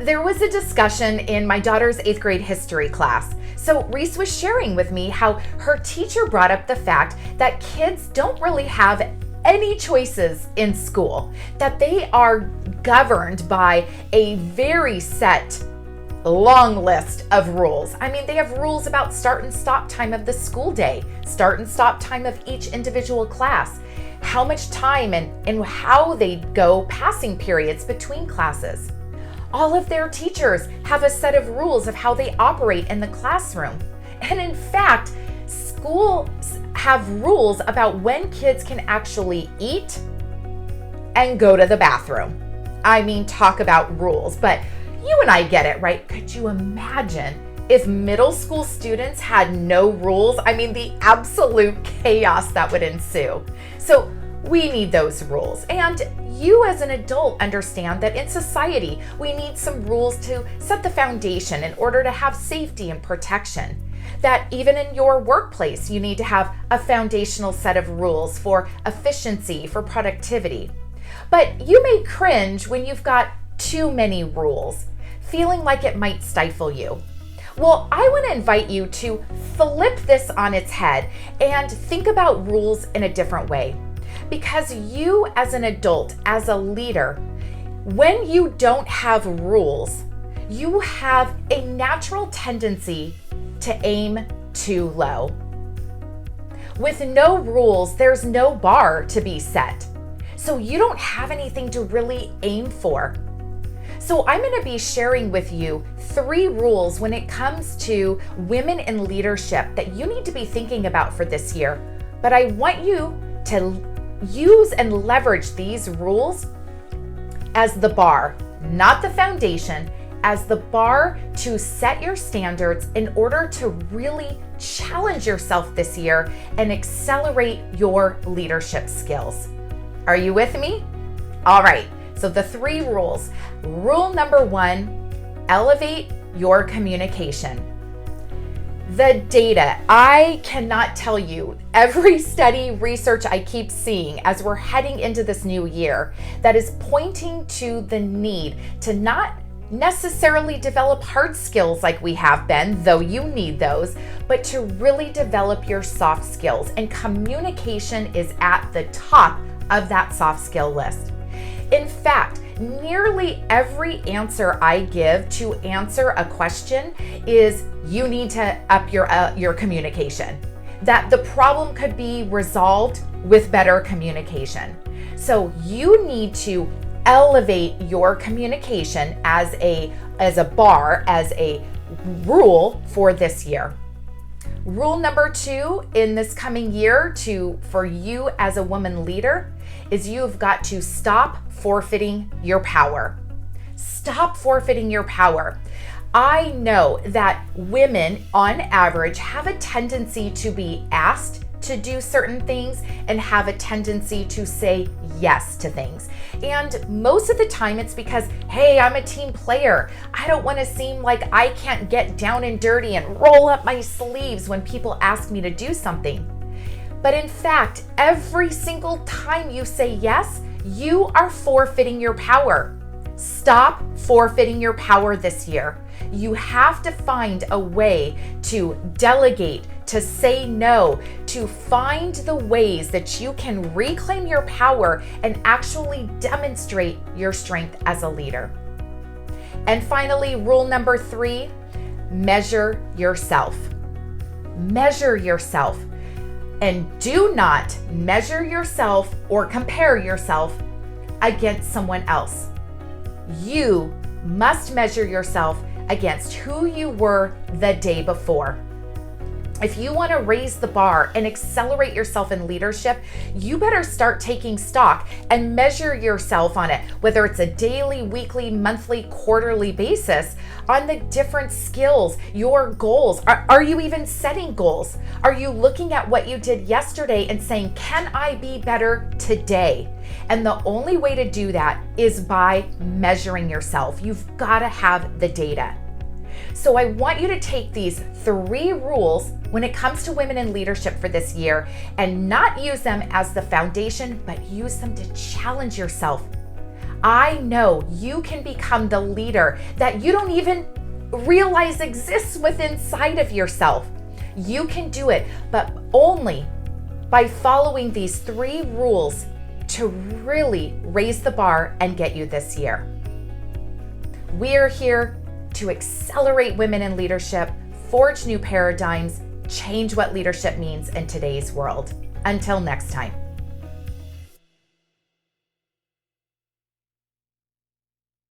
There was a discussion in my daughter's 8th grade history class. So Reese was sharing with me how her teacher brought up the fact that kids don't really have any choices in school, that they are governed by a very set long list of rules. I mean, they have rules about start and stop time of the school day, start and stop time of each individual class, how much time and how they go passing periods between classes. All of their teachers have a set of rules of how they operate in the classroom. And in fact, schools have rules about when kids can actually eat and go to the bathroom. I mean, talk about rules, but you and I get it, right? Could you imagine if middle school students had no rules? I mean, the absolute chaos that would ensue. So we need those rules. And you as an adult understand that in society, we need some rules to set the foundation in order to have safety and protection. That even in your workplace, you need to have a foundational set of rules for efficiency, for productivity. But you may cringe when you've got too many rules, feeling like it might stifle you. Well, I want to invite you to flip this on its head and think about rules in a different way. Because you as an adult, as a leader, when you don't have rules, you have a natural tendency to aim too low. With no rules, there's no bar to be set. So you don't have anything to really aim for. So I'm going to be sharing with you 3 rules when it comes to women in leadership that you need to be thinking about for this year. But I want you to use and leverage these rules as the bar, not the foundation, as the bar to set your standards in order to really challenge yourself this year and accelerate your leadership skills. Are you with me? All right, so the 3 rules. Rule number 1, elevate your communication. The data, I cannot tell you every study, research I keep seeing as we're heading into this new year that is pointing to the need to not necessarily develop hard skills like we have been, though you need those, but to really develop your soft skills. And communication is at the top of that soft skill list. In fact, nearly every answer I give to answer a question is you need to up your communication. That the problem could be resolved with better communication. So you need to elevate your communication as a bar, as a rule for this year. Rule number 2 in this coming year for you as a woman leader is you've got to stop forfeiting your power. Stop forfeiting your power. I know that women on average have a tendency to be asked to do certain things and have a tendency to say yes to things. And most of the time it's because, hey, I'm a team player. I don't want to seem like I can't get down and dirty and roll up my sleeves when people ask me to do something. But in fact, every single time you say yes, you are forfeiting your power. Stop forfeiting your power this year. You have to find a way to delegate, to say no, to find the ways that you can reclaim your power and actually demonstrate your strength as a leader. And finally, rule number 3, measure yourself. Measure yourself. And do not measure yourself or compare yourself against someone else. You must measure yourself against who you were the day before. If you want to raise the bar and accelerate yourself in leadership, you better start taking stock and measure yourself on it, whether it's a daily, weekly, monthly, quarterly basis, on the different skills, your goals. Are you even setting goals? Are you looking at what you did yesterday and saying, can I be better today? And the only way to do that is by measuring yourself. You've got to have the data. So I want you to take these 3 rules when it comes to women in leadership for this year and not use them as the foundation, but use them to challenge yourself. I know you can become the leader that you don't even realize exists within inside of yourself. You can do it, but only by following these 3 rules to really raise the bar and get you this year. We're here to accelerate women in leadership, forge new paradigms, change what leadership means in today's world. Until next time.